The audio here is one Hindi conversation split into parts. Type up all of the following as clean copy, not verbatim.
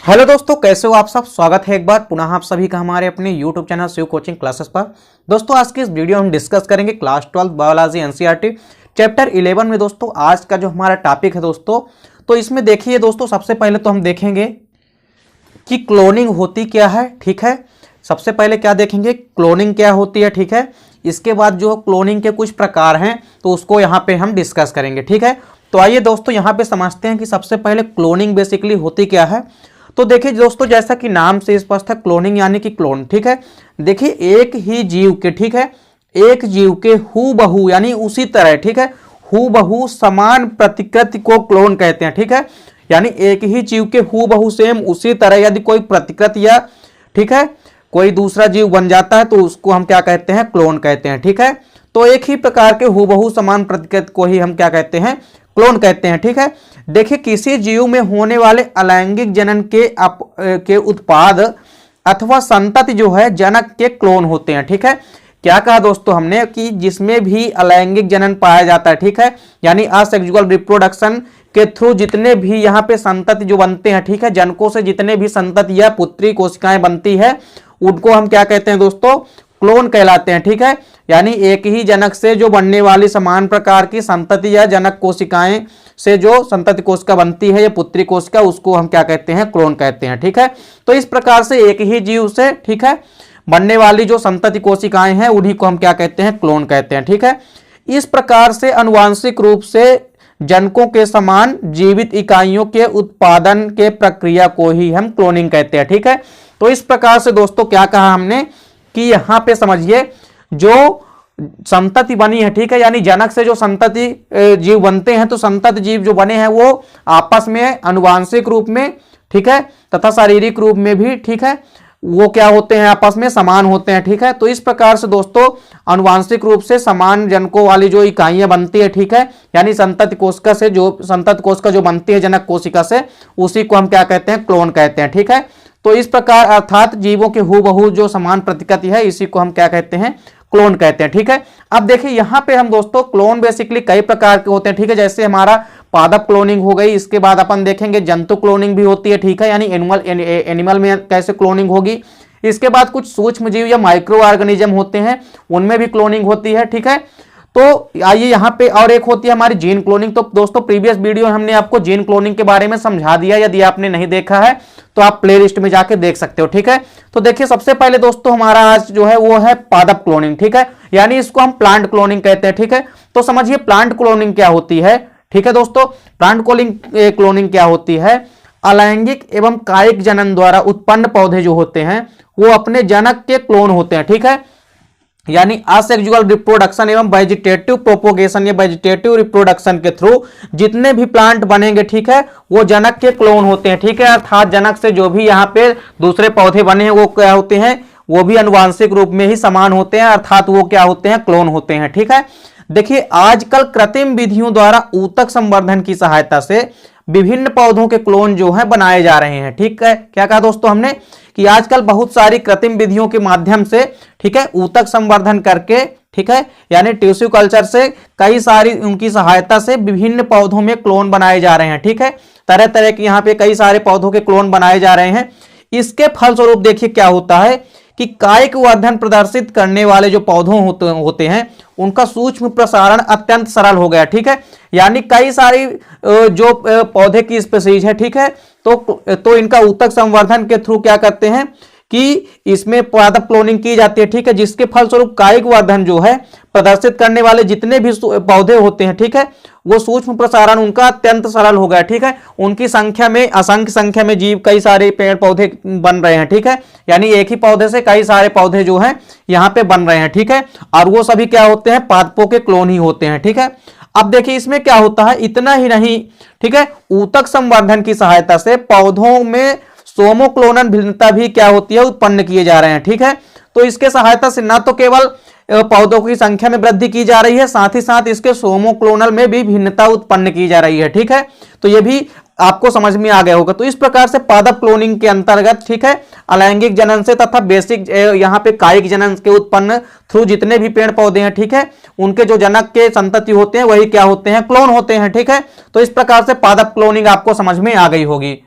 हेलो दोस्तों, कैसे हो आप सब। स्वागत है एक बार पुनः आप सभी का हमारे अपने YouTube channel Shiv coaching classes पर। दोस्तों आज की इस वीडियो हम डिस्कस करेंगे क्लास 12 बायोलॉजी एनसीईआरटी चैप्टर 11 में। दोस्तों आज का जो हमारा टॉपिक है दोस्तों, तो इसमें देखिए दोस्तों, सबसे पहले तो हम देखेंगे कि क्लोनिंग होती क्या है। ठीक है, सबसे पहले क्या देखेंगे, क्लोनिंग क्या होती है। ठीक है, इसके बाद जो क्लोनिंग के कुछ प्रकार हैं तो उसको यहाँ पे हम डिस्कस करेंगे। ठीक है, तो आइए दोस्तों यहाँ पे समझते हैं कि सबसे पहले क्लोनिंग बेसिकली होती क्या है। तो देखिए दोस्तों, जैसा कि नाम से स्पष्ट है, क्लोनिंग यानी कि क्लोन। ठीक है, देखिए एक ही जीव के, ठीक है, एक जीव के हूबहू यानी उसी तरह, ठीक है, हूबहू समान प्रतिकृति को क्लोन कहते हैं। ठीक है, यानी एक ही जीव के हूबहू सेम उसी तरह यदि कोई प्रतिकृति या, ठीक है, कोई दूसरा जीव बन जाता है तो उसको हम क्या कहते हैं, क्लोन कहते हैं। ठीक है, तो एक ही प्रकार के हूबहू समान प्रतिकृति को ही हम क्या कहते हैं, क्लोन कहते हैं। ठीक है, देखिए किसी जीव में होने वाले अलैंगिक जनन के उत्पाद अथवा संतति जो है जनक के क्लोन होते हैं। ठीक है, क्या कहा दोस्तों हमने कि जिसमें भी अलैंगिक जनन पाया जाता है, ठीक है, यानी असेक्सुअल रिप्रोडक्शन के थ्रू जितने भी यहाँ पे संतति जो बनते हैं, ठीक है, जनकों से जितने भी संतति या पुत्री कोशिकाएं बनती है उनको हम क्या कहते हैं दोस्तों, क्लोन कहलाते हैं। ठीक है, यानी एक ही जनक से जो बनने वाली समान प्रकार की संतति या जनक कोशिकाएं से जो संतति कोशिका बनती है या पुत्री कोशिका, उसको हम क्या कहते हैं, क्लोन कहते हैं। ठीक है, तो इस प्रकार से एक ही जीव से, ठीक है, बनने वाली जो संतति कोशिकाएं हैं उन्हीं को हम क्या कहते हैं, क्लोन कहते हैं। ठीक है, इस प्रकार से आनुवांशिक रूप से जनकों के समान जीवित इकाइयों के उत्पादन के प्रक्रिया को ही हम क्लोनिंग कहते हैं। ठीक है, तो इस प्रकार से दोस्तों क्या कहा हमने कि यहां पे समझिए जो संतति बनी है, ठीक है, यानी जनक से जो संतति जीव बनते हैं, तो संतति जीव जो बने हैं वो आपस में आनुवांशिक रूप में, ठीक है, तथा शारीरिक रूप में भी, ठीक है, वो क्या होते हैं, आपस में समान होते हैं। ठीक है, तो इस प्रकार से दोस्तों आनुवांशिक रूप से समान जनकों वाली जो इकाइयां बनती है, ठीक है, यानी संतति कोशिका से जो संतति कोशिका जो बनती है जनक कोशिका से, उसी को हम क्या कहते हैं, क्लोन कहते हैं। ठीक है, तो इस प्रकार अर्थात जीवों के हूबहू जो समान प्रतिकृति है इसी को हम क्या कहते हैं, क्लोन कहते हैं। ठीक है, अब देखिए यहां पे हम दोस्तों क्लोन बेसिकली कई प्रकार के होते हैं। ठीक है, जैसे हमारा पादप क्लोनिंग हो गई, इसके बाद अपन देखेंगे जंतु क्लोनिंग भी होती है। ठीक है, यानी एनिमल में कैसे क्लोनिंग होगी। इसके बाद कुछ सूक्ष्म जीव या माइक्रो ऑर्गेनिज्म होते हैं, उनमें भी क्लोनिंग होती है। ठीक है, तो आइए यहाँ पे और एक होती है हमारी जीन क्लोनिंग। तो दोस्तों प्रीवियस वीडियो हमने आपको जीन क्लोनिंग के बारे में समझा दिया, यदि आपने नहीं देखा है तो आप प्लेलिस्ट में जाके देख सकते हो। ठीक है, तो देखिए सबसे पहले दोस्तों हमारा आज जो है वो है पादप क्लोनिंग। ठीक है, यानी इसको हम प्लांट क्लोनिंग कहते हैं। ठीक है, तो समझिए प्लांट क्लोनिंग क्या होती है। ठीक है दोस्तों, प्लांट क्लोनिंग क्या होती है, अलैंगिक एवं कायिक जनन द्वारा उत्पन्न पौधे जो होते हैं वो अपने जनक के क्लोन होते हैं। ठीक है, यानी असेक्सुअल रिप्रोडक्शन एवं वेजिटेटिव प्रोपोगेशन या वेजिटेटिव रिप्रोडक्शन के थ्रू जितने भी प्लांट बनेंगे, ठीक है, वो जनक के क्लोन होते हैं। ठीक है, अर्थात जनक से जो भी यहाँ पे दूसरे पौधे बने हैं वो क्या होते हैं, वो भी आनुवांशिक रूप में ही समान होते हैं, अर्थात वो क्या होते हैं, क्लोन होते हैं। ठीक है, देखिए आजकल कृत्रिम विधियों द्वारा ऊतक संवर्धन की सहायता से विभिन्न पौधों के क्लोन जो है बनाए जा रहे हैं। ठीक है, क्या कहा दोस्तों हमने कि आजकल बहुत सारी कृत्रिम विधियों के माध्यम से, ठीक है, ऊतक संवर्धन करके, ठीक है, यानी टिश्यू कल्चर से कई सारी उनकी सहायता से विभिन्न पौधों में क्लोन बनाए जा रहे हैं। ठीक है, तरह तरह के यहाँ पे कई सारे पौधों के क्लोन बनाए जा रहे हैं। इसके फलस्वरूप देखिए क्या होता है कि कायिक वर्धन प्रदर्शित करने वाले जो पौधों होते हैं उनका सूक्ष्म प्रसारण अत्यंत सरल हो गया। ठीक है, यानी कई सारी जो पौधे की स्पीशीज है, ठीक है, तो इनका ऊतक संवर्धन के थ्रू क्या करते हैं कि इसमें पादप क्लोनिंग की जाती है। ठीक है, जिसके फलस्वरूप कायिक वर्धन जो है प्रदर्शित करने वाले जितने भी पौधे होते हैं, ठीक है, वो सूक्ष्म प्रसारण उनका अत्यंत सरल हो गया। ठीक है, उनकी संख्या में असंख्य संख्या में जीव कई सारे पेड़ पौधे बन रहे हैं। ठीक है, यानी एक ही पौधे से कई सारे पौधे जो हैं यहाँ पे बन रहे हैं। ठीक है, और वो सभी क्या होते हैं, पादपों के क्लोन ही होते हैं। ठीक है, अब देखिए इसमें क्या होता है, इतना ही नहीं, ठीक है, ऊतक संवर्धन की सहायता से पौधों में सोमोक्लोनल भिन्नता भी क्या होती है, उत्पन्न किए जा रहे हैं। ठीक है, तो इसके सहायता से न तो केवल पौधों की संख्या में वृद्धि की जा रही है, साथ ही साथ इसके सोमोक्लोनल में भी भिन्नता उत्पन्न की जा रही है। ठीक है, तो ये भी आपको समझ में आ गया होगा। तो इस प्रकार से पादप क्लोनिंग के अंतर्गत, ठीक है, अलैंगिक जनन से तथा बेसिक यहाँ पे कायिक जनन के उत्पन्न थ्रू जितने भी पेड़ पौधे हैं, ठीक है, उनके जो जनक के संतति होते हैं वही क्या होते हैं, क्लोन होते हैं। ठीक है, तो इस प्रकार से पादप क्लोनिंग आपको समझ में आ गई होगी।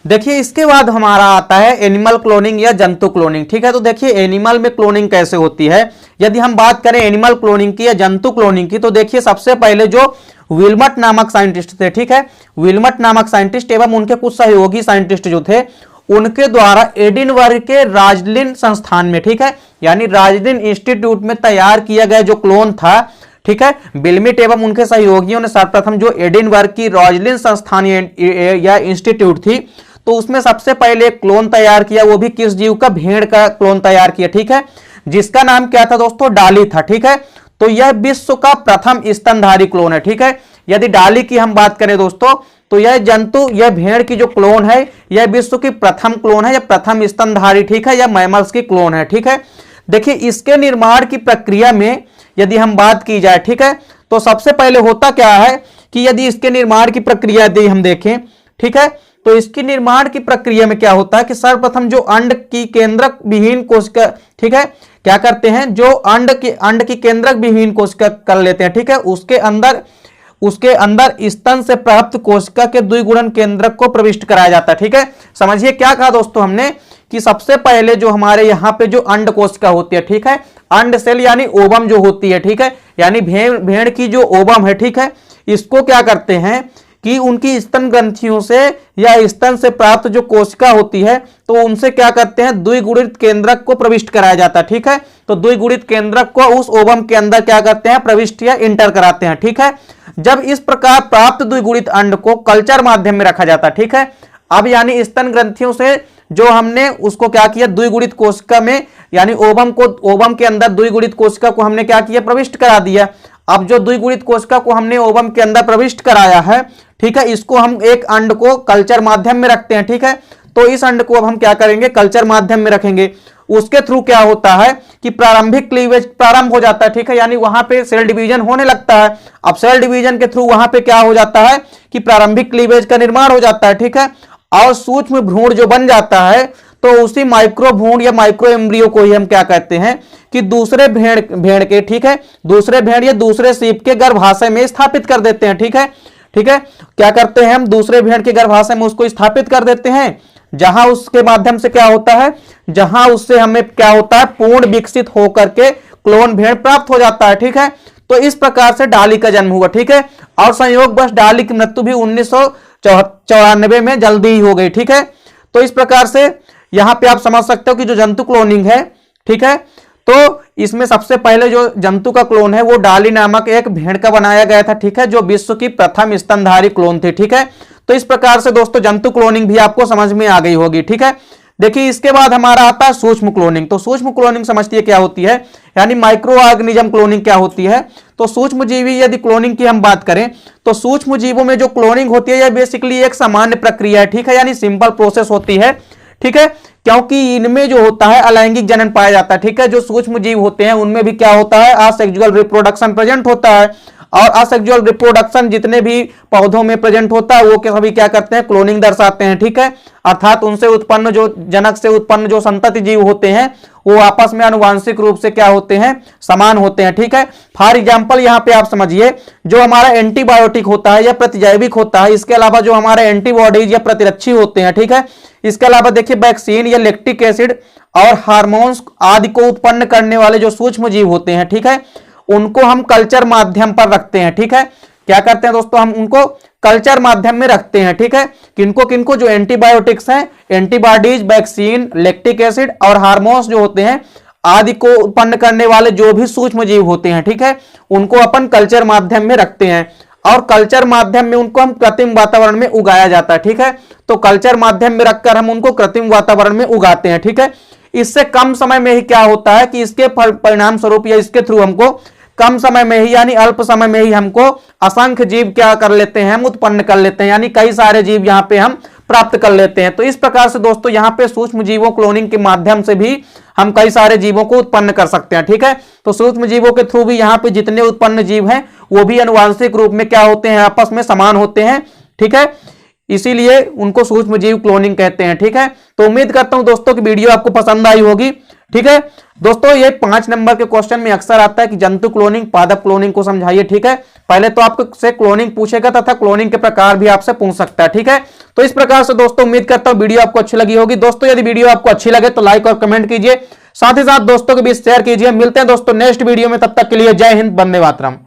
देखिए इसके बाद हमारा आता है एनिमल क्लोनिंग या जंतु क्लोनिंग। ठीक है, तो देखिए एनिमल में क्लोनिंग कैसे होती है। यदि हम बात करें एनिमल क्लोनिंग की या जंतु क्लोनिंग की, तो देखिए सबसे पहले जो विल्मट नामक साइंटिस्ट थे, ठीक है, विल्मट नामक साइंटिस्ट एवं उनके कुछ सहयोगी साइंटिस्ट जो थे, उनके द्वारा एडिनबर्ग के राजलिन संस्थान में, ठीक है, यानी राजलिन इंस्टीट्यूट में तैयार किया गया जो क्लोन था, ठीक है, विल्मट एवं उनके सहयोगियों ने सर्वप्रथम जो एडिनबर्ग की राजलिन संस्थान या इंस्टीट्यूट थी, तो उसमें सबसे पहले एक क्लोन तैयार किया, वो भी किस जीव का, भेड़ का क्लोन तैयार किया, ठीक है, जिसका नाम क्या था दोस्तों, डाली था। ठीक है, तो यह विश्व का प्रथम स्तनधारी क्लोन है। ठीक है, यदि डाली की हम बात करें दोस्तों, तो यह जंतु, यह भेड़ की जो क्लोन है, यह विश्व की प्रथम क्लोन है, यह प्रथम स्तनधारी, ठीक है, यह मैमल्स की क्लोन है। ठीक है, देखिए इसके निर्माण की प्रक्रिया में यदि हम बात की जाए, ठीक है, तो सबसे पहले होता क्या है कि यदि इसके निर्माण की प्रक्रिया यदि हम देखें, ठीक है, तो इसकी निर्माण की प्रक्रिया में क्या होता है कि सर्वप्रथम जो अंड की केंद्रक विहीन कोशिका, ठीक है, क्या करते हैं, जो अंड की केंद्रक विहीन कोशिका कर लेते हैं, ठीक है, उसके अंदर स्तन से प्राप्त कोशिका के द्विगुणन केंद्रक को प्रविष्ट कराया जाता है। ठीक है, समझिए क्या कहा दोस्तों हमने कि सबसे पहले जो हमारे यहाँ पे जो अंड कोशिका होती है, ठीक है, अंड सेल यानी ओवम जो होती है, ठीक है, यानी भेड़ की जो ओवम है, ठीक है, इसको क्या करते हैं कि उनकी स्तन ग्रंथियों से या स्तन से प्राप्त जो कोशिका होती है, तो उनसे क्या करते हैं, द्विगुणित केंद्रक को प्रविष्ट कराया जाता है। ठीक है, तो द्विगुणित केंद्रक को उस ओवम के अंदर क्या करते हैं, प्रविष्ट या इंटर कराते हैं। ठीक है, जब इस प्रकार प्राप्त द्विगुणित अंड को कल्चर माध्यम में रखा जाता है, ठीक है, अब यानी स्तन ग्रंथियों से जो हमने उसको क्या किया, द्विगुणित कोशिका में, यानी ओवम के अंदर द्विगुणित कोशिका को हमने क्या किया, प्रविष्ट करा दिया। अब जो द्विगुणित कोशिका को हमने ओवम के अंदर प्रविष्ट कराया है, ठीक है, इसको हम एक अंड को कल्चर माध्यम में रखते हैं। ठीक है, तो इस अंड को अब हम क्या करेंगे, कल्चर माध्यम में रखेंगे। उसके थ्रू क्या होता है कि प्रारंभिक क्लीवेज प्रारंभ हो जाता है। ठीक है, यानी वहां पे सेल डिवीजन होने लगता है। अब सेल डिवीजन के थ्रू वहां पे क्या हो जाता है कि प्रारंभिक क्लीवेज का निर्माण हो जाता है। ठीक है, और सूक्ष्म भ्रूण जो बन जाता है, तो उसी माइक्रो भ्रूण या माइक्रो एम्ब्रियो को ही हम क्या कहते हैं कि दूसरे भेड़ के, ठीक है, दूसरे भेड़ या दूसरे सीप के गर्भाशय में स्थापित कर देते हैं। ठीक है, ठीक है, क्या करते हैं हम, दूसरे भेड़ के गर्भाशय में उसको स्थापित कर देते हैं, जहां उसके माध्यम से क्या होता है, जहां उससे हमें क्या होता है, पूर्ण विकसित होकर के क्लोन भेड़ प्राप्त हो जाता है। ठीक है, तो इस प्रकार से डाली का जन्म हुआ। ठीक है, और संयोगवश डाली की मृत्यु भी 1994 में जल्दी ही हो गई। ठीक है, तो इस प्रकार से यहां पे आप समझ सकते हो कि जो जंतु क्लोनिंग है, ठीक है, तो इसमें सबसे पहले जो जंतु का क्लोन है वो डाली नामक एक भेड़ का बनाया गया था। ठीक है, जो विश्व की प्रथम स्तनधारी क्लोन थी। ठीक है, तो इस प्रकार से दोस्तों जंतु क्लोनिंग भी आपको समझ में आ गई होगी। ठीक है, देखिए इसके बाद हमारा आता है सूक्ष्म क्लोनिंग। तो सूक्ष्म क्लोनिंग समझिए क्या होती है, यानी माइक्रो ऑर्गेनिज्म क्लोनिंग क्या होती है। तो सूक्ष्म जीवी यदि क्लोनिंग की हम बात करें, तो सूक्ष्म जीवों में जो क्लोनिंग होती है यह बेसिकली एक सामान्य प्रक्रिया है। ठीक है, यानी सिंपल प्रोसेस होती है। ठीक है, क्योंकि इनमें जो होता है अलैंगिक जनन पाया जाता है। ठीक है, जो सूक्ष्म जीव होते हैं उनमें भी क्या होता है, असेक्सुअल रिप्रोडक्शन प्रेजेंट होता है, और असेक्सुअल रिप्रोडक्शन जितने भी पौधों में प्रेजेंट होता है वो के सभी क्या करते हैं, क्लोनिंग दर्शाते हैं। ठीक है, अर्थात उनसे उत्पन्न जो जनक से उत्पन्न जो संतति जीव होते हैं वो आपस में आनुवांशिक रूप से क्या होते हैं, समान होते हैं। ठीक है, फॉर एग्जांपल यहाँ पे आप समझिए, जो हमारा एंटीबायोटिक होता है या प्रतिजैविक होता है, इसके अलावा जो हमारे एंटीबॉडीज या प्रतिरक्षी होते हैं, ठीक है, इसके अलावा देखिए वैक्सीन या लैक्टिक एसिड और हार्मोन्स आदि को उत्पन्न करने वाले जो सूक्ष्म जीव होते हैं, ठीक है, उनको हम कल्चर माध्यम पर रखते हैं। ठीक है, क्या करते हैं दोस्तों, हम उनको कल्चर माध्यम में रखते हैं। ठीक है, किनको किनको, जो एंटीबायोटिक्स हैं, एंटीबॉडीज, वैक्सीन, लैक्टिक एसिड और हार्मोन्स जो होते हैं आदि को उत्पन्न करने वाले जो भी सूक्ष्म जीव होते हैं, ठीक है, उनको अपन कल्चर माध्यम में रखते हैं, और कल्चर माध्यम में उनको हम कृत्रिम वातावरण में उगाया जाता है। ठीक है, तो कल्चर माध्यम में रखकर हम उनको कृत्रिम वातावरण में उगाते हैं। ठीक है, इससे कम समय में ही क्या होता है कि इसके परिणाम स्वरूप या इसके थ्रू हमको कम समय में ही, यानी अल्प समय में ही हमको असंख्य जीव क्या कर लेते हैं, हम उत्पन्न कर लेते हैं, यानी कई सारे जीव यहाँ पे हम प्राप्त कर लेते हैं। तो इस प्रकार से दोस्तों यहाँ पे सूक्ष्म जीवों क्लोनिंग के माध्यम से भी हम कई सारे जीवों को उत्पन्न कर सकते हैं। ठीक है, तो सूक्ष्म जीवों के थ्रू भी यहाँ पे जितने उत्पन्न जीव हैं वो भी आनुवांशिक रूप में क्या होते हैं, आपस में समान होते हैं। ठीक है, इसीलिए उनको सूक्ष्म जीव क्लोनिंग कहते हैं। ठीक है, तो उम्मीद करता हूं दोस्तों की वीडियो आपको पसंद आई होगी। ठीक है दोस्तों, ये 5 नंबर के क्वेश्चन में अक्सर आता है कि जंतु क्लोनिंग, पादप क्लोनिंग को समझाइए। ठीक है, पहले तो आपसे क्लोनिंग पूछेगा तथा क्लोनिंग के प्रकार भी आपसे पूछ सकता है। ठीक है, तो इस प्रकार से दोस्तों उम्मीद करता हूं वीडियो आपको अच्छी लगी होगी। दोस्तों यदि वीडियो आपको अच्छी लगे तो लाइक और कमेंट कीजिए, साथ ही साथ दोस्तों के बीच शेयर कीजिए। मिलते हैं दोस्तों नेक्स्ट वीडियो में, तब तक के लिए जय हिंद, वंदे मातरम।